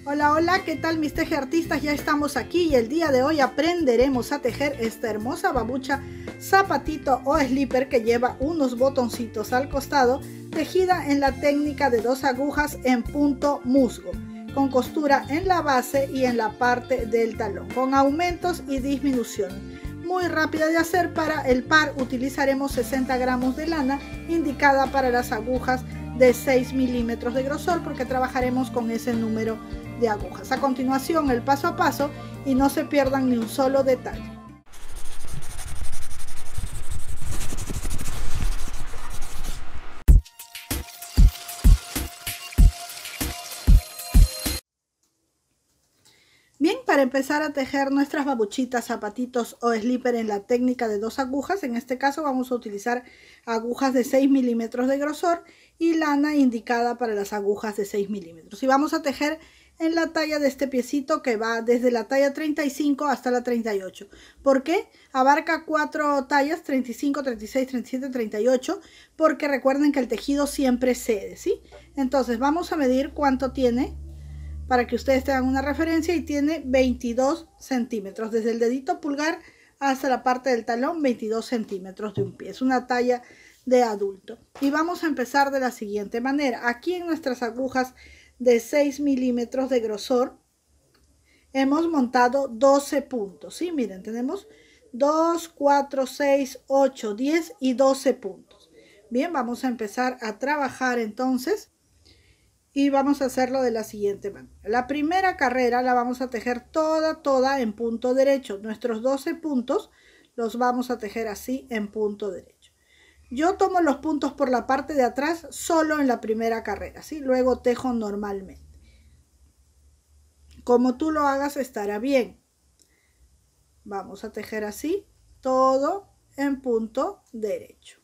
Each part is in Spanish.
Hola, hola, ¿qué tal mis tejeartistas? Ya estamos aquí y el día de hoy aprenderemos a tejer esta hermosa babucha, zapatito o slipper que lleva unos botoncitos al costado, tejida en la técnica de 2 agujas en punto musgo, con costura en la base y en la parte del talón, con aumentos y disminuciones. Muy rápida de hacer. Para el par utilizaremos 60 gramos de lana, indicada para las agujas de 6 milímetros de grosor, porque trabajaremos con ese número de agujas. A continuación, el paso a paso, y no se pierdan ni un solo detalle. Bien, para empezar a tejer nuestras babuchitas, zapatitos o slipper en la técnica de 2 agujas, en este caso vamos a utilizar agujas de 6 milímetros de grosor y lana indicada para las agujas de 6 milímetros. Y vamos a tejer en la talla de este piecito, que va desde la talla 35 hasta la 38. ¿Por qué? Abarca 4 tallas, 35, 36, 37, 38, porque recuerden que el tejido siempre cede, ¿sí? Entonces vamos a medir cuánto tiene, para que ustedes tengan una referencia, y tiene 22 centímetros, desde el dedito pulgar hasta la parte del talón, 22 centímetros de un pie. Es una talla de adulto. Y vamos a empezar de la siguiente manera. Aquí en nuestras agujas de 6 milímetros de grosor hemos montado 12 puntos, ¿sí? Miren, tenemos 2, 4, 6, 8, 10 y 12 puntos. Bien, vamos a empezar a trabajar entonces. Y vamos a hacerlo de la siguiente manera. La primera carrera la vamos a tejer toda en punto derecho. Nuestros 12 puntos los vamos a tejer así en punto derecho. Yo tomo los puntos por la parte de atrás solo en la primera carrera, ¿sí? Luego tejo normalmente. Como tú lo hagas estará bien. Vamos a tejer así todo en punto derecho,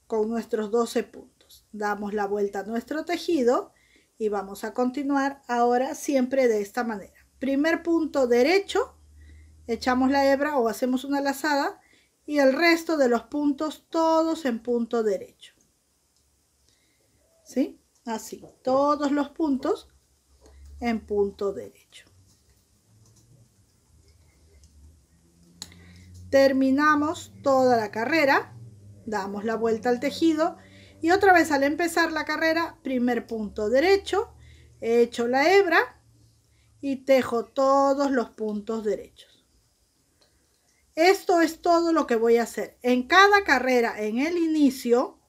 con nuestros 12 puntos. Damos la vuelta a nuestro tejido y vamos a continuar ahora siempre de esta manera. Primer punto derecho, echamos la hebra o hacemos una lazada, y el resto de los puntos todos en punto derecho, ¿sí? Así, todos los puntos en punto derecho. Terminamos toda la carrera, damos la vuelta al tejido y otra vez al empezar la carrera, primer punto derecho, echo la hebra y tejo todos los puntos derechos. Esto es todo lo que voy a hacer. En cada carrera, en el inicio,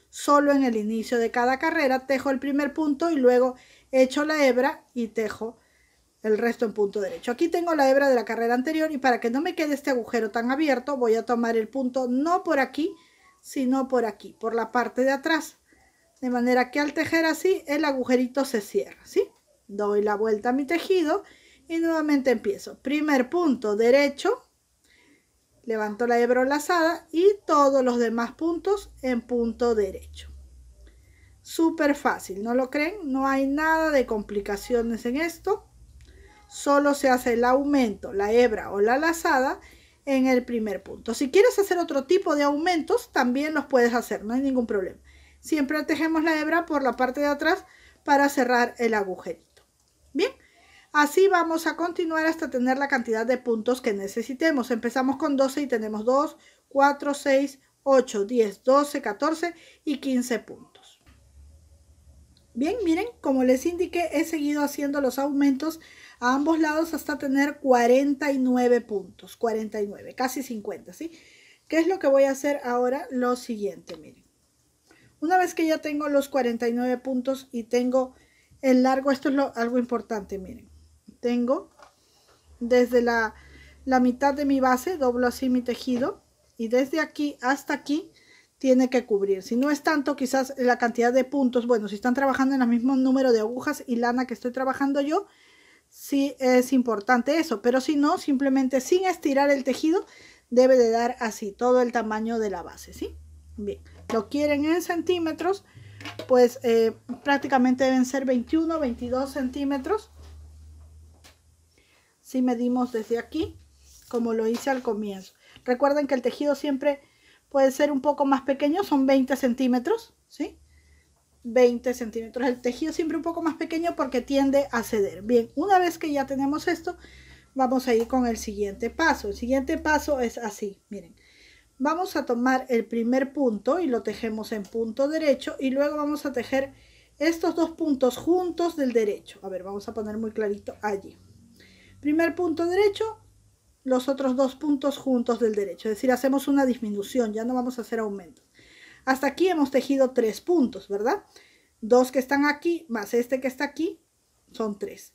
solo en el inicio de cada carrera, tejo el primer punto y luego echo la hebra y tejo el resto en punto derecho. Aquí tengo la hebra de la carrera anterior, y para que no me quede este agujero tan abierto, voy a tomar el punto no por aquí, sino por aquí, por la parte de atrás, de manera que al tejer así el agujerito se cierra, ¿sí? Doy la vuelta a mi tejido y nuevamente empiezo. Primer punto derecho, levanto la hebra lazada y todos los demás puntos en punto derecho. Súper fácil, ¿no lo creen? No hay nada de complicaciones en esto. Solo se hace el aumento, la hebra o la lazada en el primer punto. Si quieres hacer otro tipo de aumentos, también los puedes hacer, no hay ningún problema. Siempre tejemos la hebra por la parte de atrás para cerrar el agujerito. Bien, así vamos a continuar hasta tener la cantidad de puntos que necesitemos. Empezamos con 12 y tenemos 2, 4, 6, 8, 10, 12, 14 y 15 puntos. Bien, miren, como les indiqué, he seguido haciendo los aumentos a ambos lados hasta tener 49 puntos, 49, casi 50, ¿sí? ¿Qué es lo que voy a hacer ahora? Lo siguiente, miren. Una vez que ya tengo los 49 puntos y tengo el largo, esto es algo importante, miren. Tengo desde la mitad de mi base, doblo así mi tejido, y desde aquí hasta aquí tiene que cubrir. Si no es tanto, quizás la cantidad de puntos, bueno, si están trabajando en el mismo número de agujas y lana que estoy trabajando yo, sí es importante eso, pero si no, simplemente sin estirar el tejido, debe de dar así todo el tamaño de la base, ¿sí? Bien, lo quieren en centímetros, pues prácticamente deben ser 21, 22 centímetros. Si medimos desde aquí, como lo hice al comienzo. Recuerden que el tejido siempre puede ser un poco más pequeño, son 20 centímetros, ¿sí? 20 centímetros. El tejido siempre un poco más pequeño porque tiende a ceder. Bien, una vez que ya tenemos esto, vamos a ir con el siguiente paso. El siguiente paso es así, miren. Vamos a tomar el primer punto y lo tejemos en punto derecho y luego vamos a tejer estos dos puntos juntos del derecho. A ver, vamos a poner muy clarito allí. Primer punto derecho, los otros dos puntos juntos del derecho. Es decir, hacemos una disminución, ya no vamos a hacer aumentos. Hasta aquí hemos tejido 3 puntos, ¿verdad? 2 que están aquí más este que está aquí son 3.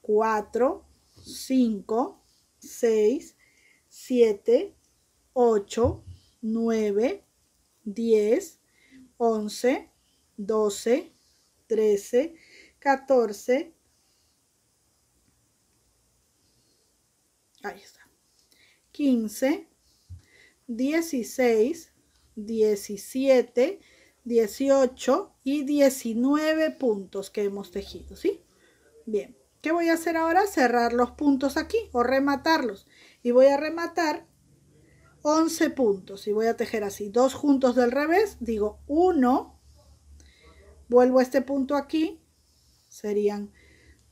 4, 5, 6, 7, 8, 9, 10, 11, 12, 13, 14, ahí está, 15, 16, 17, 18 y 19 puntos que hemos tejido, ¿sí? Bien, ¿qué voy a hacer ahora? Cerrar los puntos aquí o rematarlos. Y voy a rematar 11 puntos y voy a tejer así, 2 juntos del revés, digo 1, vuelvo a este punto aquí, serían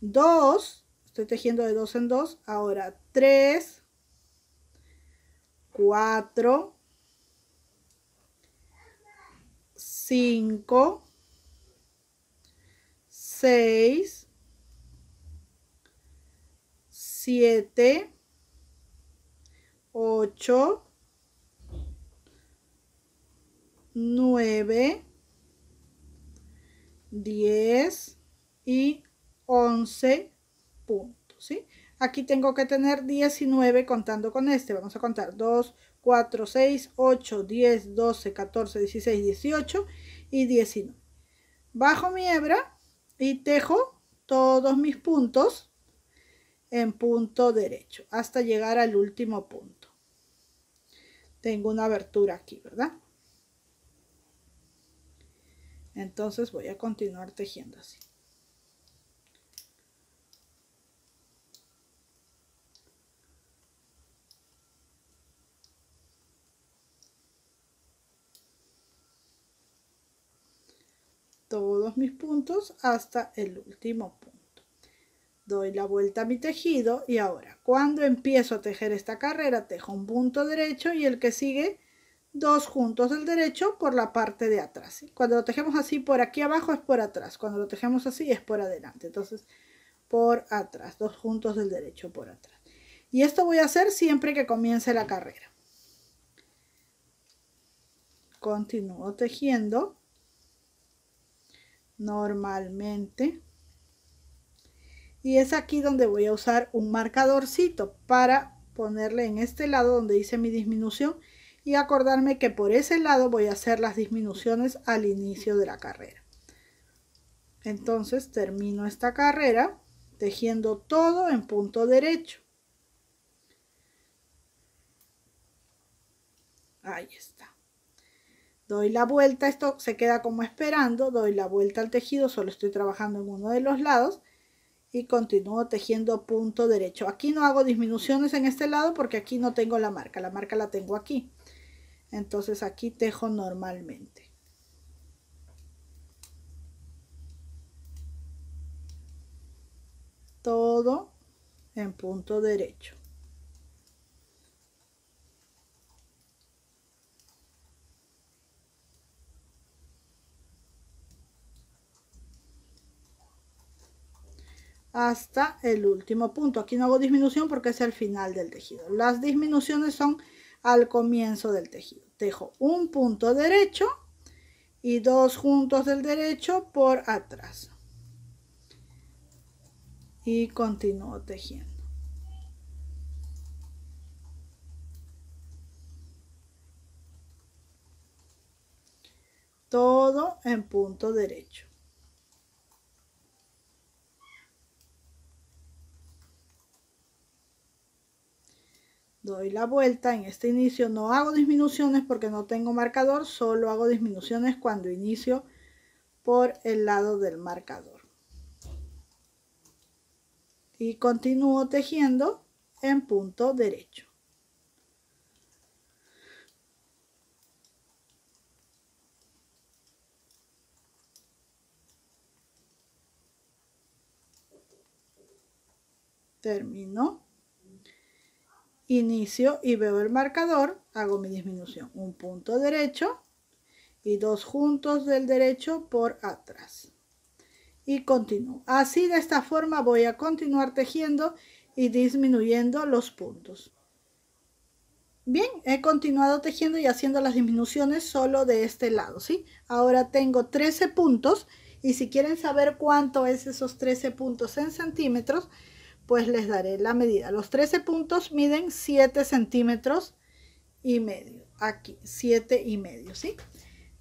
2, estoy tejiendo de 2 en 2, ahora 3, 4, 5, 6, 7, 8, 9, 10 y 11 puntos, ¿sí? Aquí tengo que tener 19 contando con este. Vamos a contar 2, 4, 6, 8, 10, 12, 14, 16, 18 y 19. Bajo mi hebra y tejo todos mis puntos en punto derecho hasta llegar al último punto. Tengo una abertura aquí, ¿verdad? Entonces voy a continuar tejiendo así. Todos mis puntos hasta el último punto. Doy la vuelta a mi tejido y ahora cuando empiezo a tejer esta carrera tejo un punto derecho y el que sigue 2 juntos del derecho por la parte de atrás, ¿sí? Cuando lo tejemos así por aquí abajo es por atrás, cuando lo tejemos así es por adelante, entonces por atrás, 2 juntos del derecho por atrás. Y esto voy a hacer siempre que comience la carrera. Continúo tejiendo normalmente. Y es aquí donde voy a usar un marcadorcito para ponerle en este lado donde hice mi disminución y acordarme que por ese lado voy a hacer las disminuciones al inicio de la carrera. Entonces termino esta carrera tejiendo todo en punto derecho. Ahí está. Doy la vuelta, esto se queda como esperando, doy la vuelta al tejido, solo estoy trabajando en uno de los lados. Y continúo tejiendo punto derecho. Aquí no hago disminuciones en este lado porque aquí no tengo la marca la tengo aquí. Entonces aquí tejo normalmente. Todo en punto derecho. Hasta el último punto. Aquí no hago disminución porque es el final del tejido. Las disminuciones son al comienzo del tejido. Tejo un punto derecho y 2 juntos del derecho por atrás. Y continúo tejiendo. Todo en punto derecho. Doy la vuelta, en este inicio no hago disminuciones porque no tengo marcador, solo hago disminuciones cuando inicio por el lado del marcador. Y continúo tejiendo en punto derecho. termino, inicio y veo el marcador, hago mi disminución, un punto derecho y 2 juntos del derecho por atrás y continúo. Así, de esta forma voy a continuar tejiendo y disminuyendo los puntos. Bien, he continuado tejiendo y haciendo las disminuciones solo de este lado, ¿sí? Ahora tengo 13 puntos y si quieren saber cuánto es esos 13 puntos en centímetros, pues les daré la medida. Los 13 puntos miden 7 centímetros y medio. Aquí, 7 y medio, ¿sí?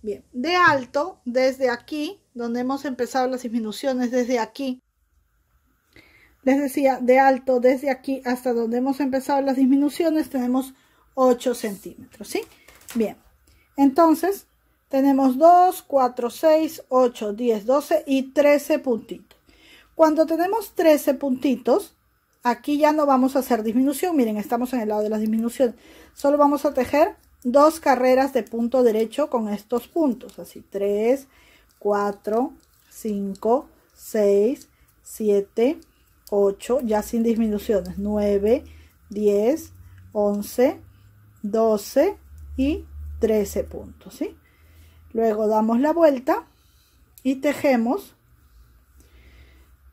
Bien, de alto, desde aquí, donde hemos empezado las disminuciones, desde aquí, les decía, de alto, desde aquí hasta donde hemos empezado las disminuciones, tenemos 8 centímetros, ¿sí? Bien, entonces, tenemos 2, 4, 6, 8, 10, 12 y 13 puntitos. Cuando tenemos 13 puntitos, aquí ya no vamos a hacer disminución. Miren, estamos en el lado de las disminuciones. Solo vamos a tejer 2 carreras de punto derecho con estos puntos. Así, 3, 4, 5, 6, 7, 8, ya sin disminuciones. 9, 10, 11, 12 y 13 puntos, ¿sí? Luego damos la vuelta y tejemos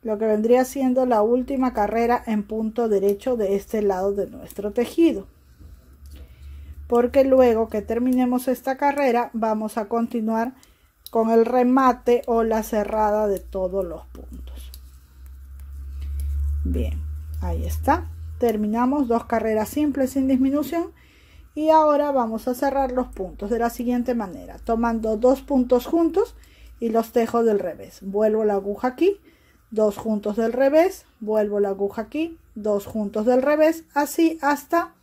lo que vendría siendo la última carrera en punto derecho de este lado de nuestro tejido, porque luego que terminemos esta carrera vamos a continuar con el remate o la cerrada de todos los puntos. Bien, ahí está, terminamos 2 carreras simples sin disminución y ahora vamos a cerrar los puntos de la siguiente manera, tomando 2 puntos juntos y los tejo del revés. Vuelvo la aguja aquí, 2 juntos del revés, vuelvo la aguja aquí, 2 juntos del revés, así hasta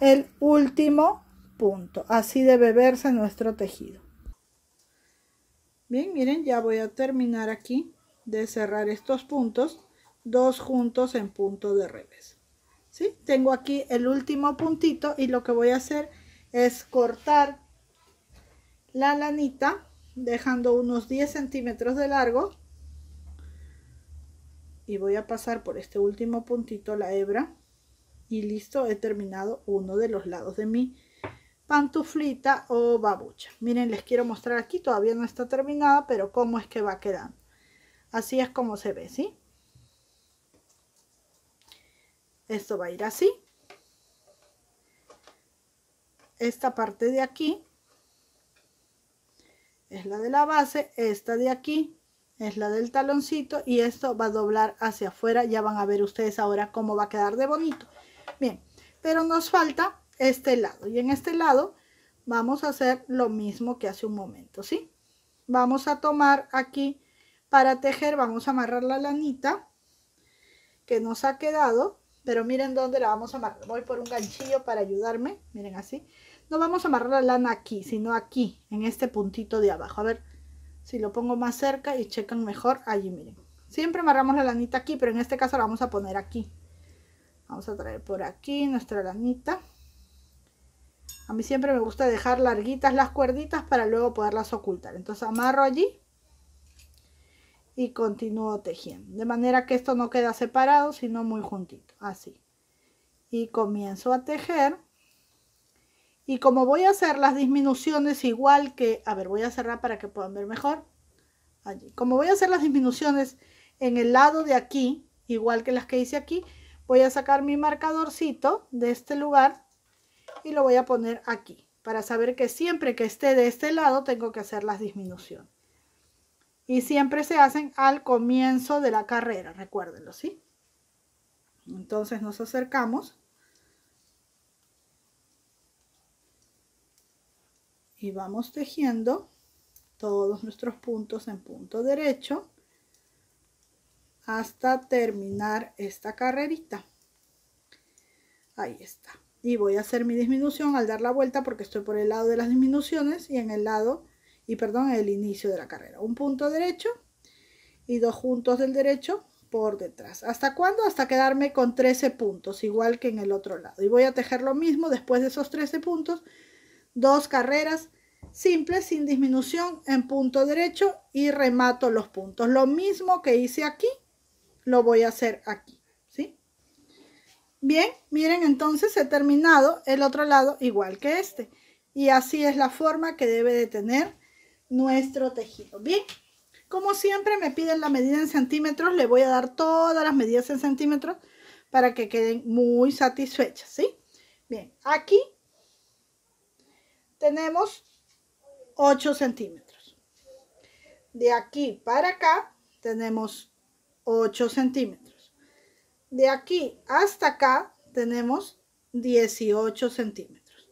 el último punto. Así debe verse nuestro tejido. Bien, miren, ya voy a terminar aquí de cerrar estos puntos, 2 juntos en punto de revés. ¿Sí? Tengo aquí el último puntito y lo que voy a hacer es cortar la lanita dejando unos 10 centímetros de largo. Y voy a pasar por este último puntito la hebra y listo, he terminado uno de los lados de mi pantuflita o babucha. Miren, les quiero mostrar aquí, todavía no está terminada, pero cómo es que va quedando. Así es como se ve, ¿sí? Esto va a ir así. Esta parte de aquí es la de la base, esta de aquí es la del taloncito y esto va a doblar hacia afuera. Ya van a ver ustedes ahora cómo va a quedar de bonito. Bien, pero nos falta este lado y en este lado vamos a hacer lo mismo que hace un momento, ¿sí? Vamos a tomar aquí para tejer, vamos a amarrar la lanita que nos ha quedado, pero miren dónde la vamos a amarrar. Voy por un ganchillo para ayudarme, miren así. No vamos a amarrar la lana aquí, sino aquí, en este puntito de abajo. A ver si lo pongo más cerca y checan mejor allí, miren. Siempre amarramos la lanita aquí, pero en este caso la vamos a poner aquí. Vamos a traer por aquí nuestra lanita. A mí siempre me gusta dejar larguitas las cuerditas para luego poderlas ocultar. Entonces amarro allí y continúo tejiendo. De manera que esto no queda separado, sino muy juntito. Así. Y comienzo a tejer. Y como voy a hacer las disminuciones igual que... A ver, voy a cerrar para que puedan ver mejor. Allí. Como voy a hacer las disminuciones en el lado de aquí, igual que las que hice aquí, voy a sacar mi marcadorcito de este lugar y lo voy a poner aquí. Para saber que siempre que esté de este lado tengo que hacer las disminuciones. Y siempre se hacen al comienzo de la carrera, recuérdenlo, ¿sí? Entonces nos acercamos. Y vamos tejiendo todos nuestros puntos en punto derecho hasta terminar esta carrerita. Ahí está. Y voy a hacer mi disminución al dar la vuelta porque estoy por el lado de las disminuciones y en el lado, en el inicio de la carrera. Un punto derecho y 2 juntos del derecho por detrás. ¿Hasta cuándo? Hasta quedarme con 13 puntos, igual que en el otro lado. Y voy a tejer lo mismo después de esos 13 puntos. 2 carreras simples sin disminución en punto derecho y remato los puntos. Lo mismo que hice aquí, lo voy a hacer aquí, ¿sí? Bien, miren, entonces he terminado el otro lado igual que este. Y así es la forma que debe de tener nuestro tejido. Bien, como siempre me piden la medida en centímetros, le voy a dar todas las medidas en centímetros para que queden muy satisfechas, ¿sí? Bien, aquí tenemos 8 centímetros. De aquí para acá tenemos 8 centímetros. De aquí hasta acá tenemos 18 centímetros.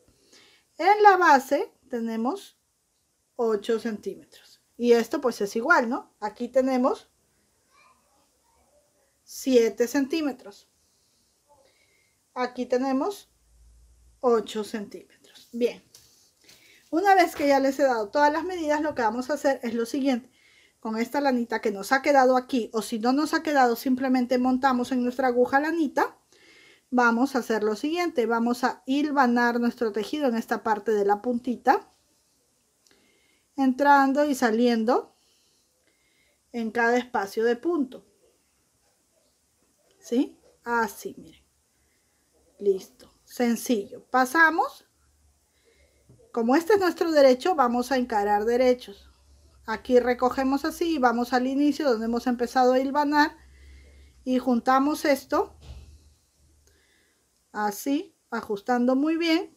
En la base tenemos 8 centímetros. Y esto pues es igual, ¿no? Aquí tenemos 7 centímetros. Aquí tenemos 8 centímetros. Bien. Una vez que ya les he dado todas las medidas, lo que vamos a hacer es lo siguiente. Con esta lanita que nos ha quedado aquí, o si no nos ha quedado, simplemente montamos en nuestra aguja lanita. Vamos a hacer lo siguiente. Vamos a hilvanar nuestro tejido en esta parte de la puntita, entrando y saliendo en cada espacio de punto. ¿Sí? Así, miren. Listo. Sencillo. Pasamos. Como este es nuestro derecho, vamos a encarar derechos. Aquí recogemos así y vamos al inicio donde hemos empezado a hilvanar y juntamos esto así, ajustando muy bien,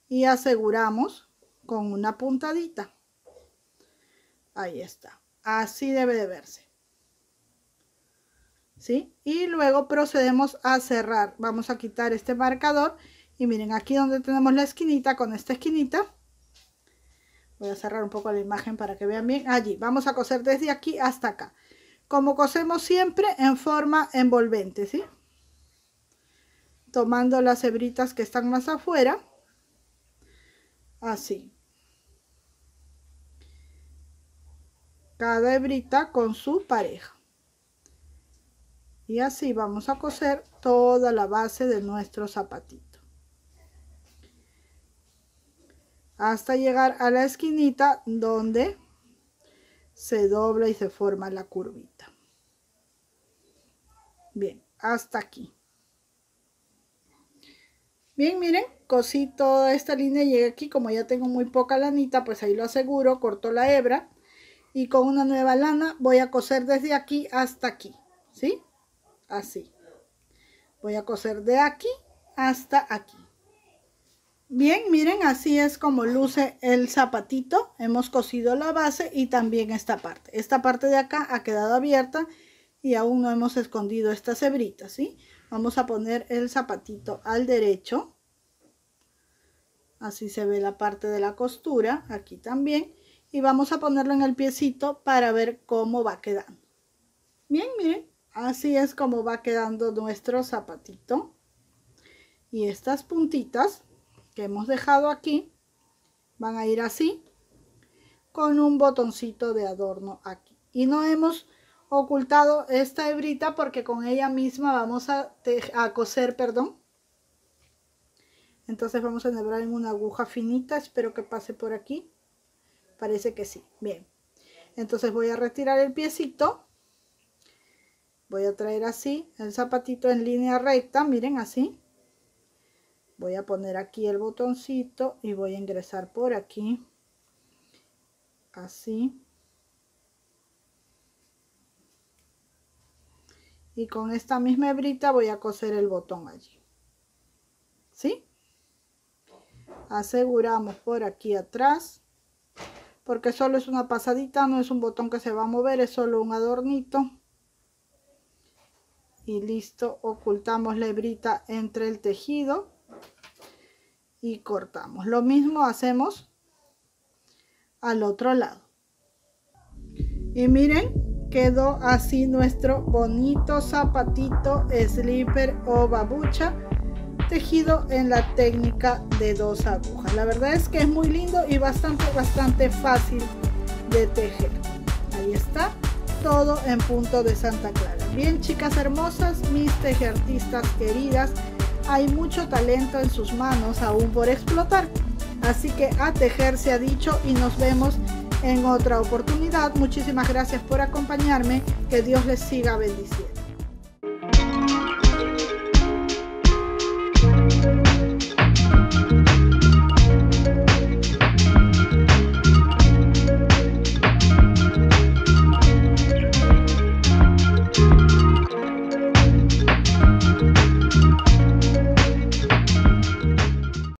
y aseguramos con una puntadita. Ahí está. Así debe de verse. ¿Sí? Y luego procedemos a cerrar. Vamos a quitar este marcador y miren, aquí donde tenemos la esquinita, con esta esquinita, voy a cerrar un poco la imagen para que vean bien. Allí vamos a coser desde aquí hasta acá, como cosemos siempre, en forma envolvente, ¿sí? Tomando las hebritas que están más afuera, así, cada hebrita con su pareja, y así vamos a coser toda la base de nuestro zapatito hasta llegar a la esquinita donde se dobla y se forma la curvita. Bien, hasta aquí. Bien, miren, cosí toda esta línea y llegué aquí. Como ya tengo muy poca lanita, pues ahí lo aseguro, corto la hebra y con una nueva lana voy a coser desde aquí hasta aquí, ¿sí? Así. Voy a coser de aquí hasta aquí. Bien, miren, así es como luce el zapatito. Hemos cosido la base y también esta parte. Esta parte de acá ha quedado abierta y aún no hemos escondido estas hebritas, ¿sí? Vamos a poner el zapatito al derecho. Así se ve la parte de la costura, aquí también. Y vamos a ponerlo en el piecito para ver cómo va quedando. Bien, miren, así es como va quedando nuestro zapatito. Y estas puntitas que hemos dejado aquí van a ir así, con un botoncito de adorno aquí. Y no hemos ocultado esta hebrita porque con ella misma vamos a coser, perdón. Entonces vamos a enhebrar en una aguja finita. Espero que pase por aquí. Parece que sí. Bien. Entonces voy a retirar el piecito. Voy a traer así el zapatito en línea recta. Miren, así. Voy a poner aquí el botoncito y voy a ingresar por aquí. Así. Y con esta misma hebrita voy a coser el botón allí. ¿Sí? Aseguramos por aquí atrás, porque solo es una pasadita, no es un botón que se va a mover, es solo un adornito. Y listo, ocultamos la hebrita entre el tejido y cortamos. Lo mismo hacemos al otro lado. Y miren, quedó así nuestro bonito zapatito slipper o babucha, tejido en la técnica de 2 agujas. La verdad es que es muy lindo y bastante fácil de tejer. Ahí está, todo en punto de Santa Clara. Bien, chicas hermosas, mis tejeartistas queridas, hay mucho talento en sus manos aún por explotar. Así que a tejer se ha dicho y nos vemos en otra oportunidad. Muchísimas gracias por acompañarme. Que Dios les siga bendiciendo.